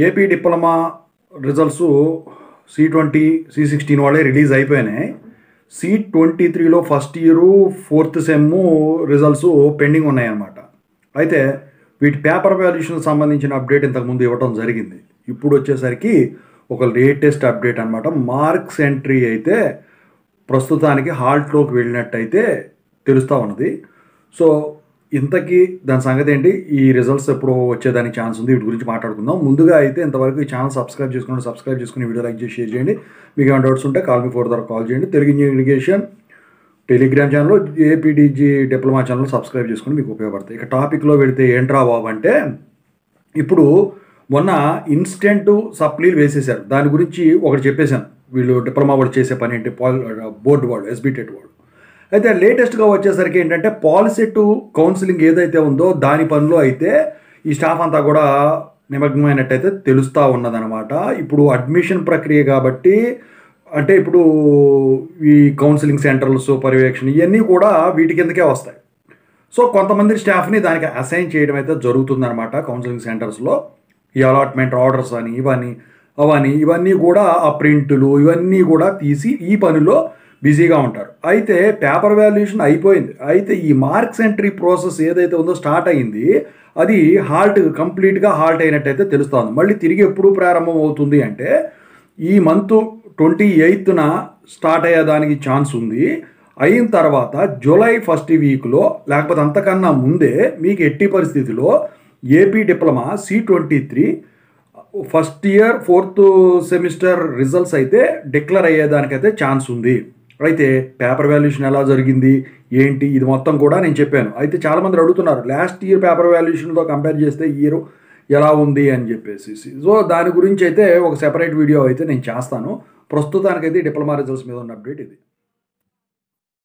AP diploma results C20 C16 వాళ్ళే release అయిపోయినాయి. C23లో first year 4th sem results pending ఉన్నాయన్నమాట. అయితే వీటి పేపర్ వాల్యుయేషన్కి సంబంధించిన అప్డేట్ ఇంతకుముందు ఇవ్వడం జరిగింది. ఇప్పుడు వచ్చేసరికి ఒక లేటెస్ట్ అప్డేట్ అనమాట. మార్క్స్ ఎంట్రీ అయితే ప్రస్తుతానికి హాల్ట్లోకి వెళ్ళినట్టయితే తెలుస్తూ ఉన్నది. సో ఇంతకీ దాని సంగతి ఏంటి, ఈ రిజల్ట్స్ ఎప్పుడు వచ్చేదానికి ఛాన్స్ ఉంది, వీటి గురించి మాట్లాడుకుందాం. ముందుగా అయితే ఇంతవరకు ఈ ఛానల్ సబ్స్క్రైబ్ చేసుకుని వీడియో లైక్ చేసి షేర్ చేయండి. మీకు ఏమైనా డౌట్స్ ఉంటే కాల్ మీ 4 ద్వారా కాల్ చేయండి. Telugu engineering education Telegram channel, APDG diploma channel subscribe చేసుకుని మీకు ఉపయోగపడతాయి. ఇక టాపిక్లో వెళితే ఏంట్రా బాబు అంటే, ఇప్పుడు మొన్న ఇన్స్టెంట్ సప్లీలు వేసేశారు. దాని గురించి ఒకటి చెప్పేశాను. వీళ్ళు డిప్లొమా వాళ్ళు చేసే పని ఏంటి, బోర్డు వాళ్ళు, ఎస్బీటెట్ వాళ్ళు. అయితే లేటెస్ట్గా వచ్చేసరికి ఏంటంటే, పాలిసెట్ కౌన్సిలింగ్ ఏదైతే ఉందో దాని పనిలో అయితే ఈ స్టాఫ్ అంతా కూడా నిమగ్నమైనట్టయితే తెలుస్తూ ఉన్నదనమాట. ఇప్పుడు అడ్మిషన్ ప్రక్రియ కాబట్టి, అంటే ఇప్పుడు ఈ కౌన్సిలింగ్ సెంటర్స్ పర్యవేక్షణ ఇవన్నీ కూడా వీటి కిందకే వస్తాయి. సో కొంతమంది స్టాఫ్ని దానికి అసైన్ చేయడం అయితే జరుగుతుందన్నమాట. కౌన్సిలింగ్ సెంటర్స్లో ఈ అలాట్మెంట్ ఆర్డర్స్ అని ఇవన్నీ కూడా ఆ ప్రింటులు ఇవన్నీ కూడా తీసి ఈ పనిలో బిజీగా ఉంటారు. అయితే పేపర్ వాల్యుయేషన్ అయిపోయింది. అయితే ఈ మార్క్స్ ఎంట్రీ ప్రాసెస్ ఏదైతే ఉందో స్టార్ట్ అయ్యింది, అది కంప్లీట్గా హాల్ట్ అయినట్టయితే తెలుస్తుంది. మళ్ళీ తిరిగి ఎప్పుడు ప్రారంభం అవుతుంది అంటే, ఈ మంత్ 28న స్టార్ట్ అయ్యేదానికి ఛాన్స్ ఉంది. అయిన తర్వాత జూలై 1st వీక్లో లేకపోతే అంతకన్నా ముందే మీకు ఎట్టి పరిస్థితిలో AP diploma C23 first year 4th semester results అయితే డిక్లేర్ అయ్యేదానికైతే ఛాన్స్ ఉంది. అయితే పేపర్ వాల్యుయేషన్ ఎలా జరిగింది ఏంటి ఇది మొత్తం కూడా నేను చెప్పాను. అయితే చాలామంది అడుగుతున్నారు, లాస్ట్ ఇయర్ పేపర్ వాల్యుయేషన్తో కంపేర్ చేస్తే ఈ ఇయర్ ఎలా ఉంది అని చెప్పేసి. సో దాని గురించి అయితే ఒక సెపరేట్ వీడియో అయితే నేను చేస్తాను. ప్రస్తుతానికైతే డిప్లొమా రిజల్ట్స్ మీద ఉన్న అప్డేట్ ఇది.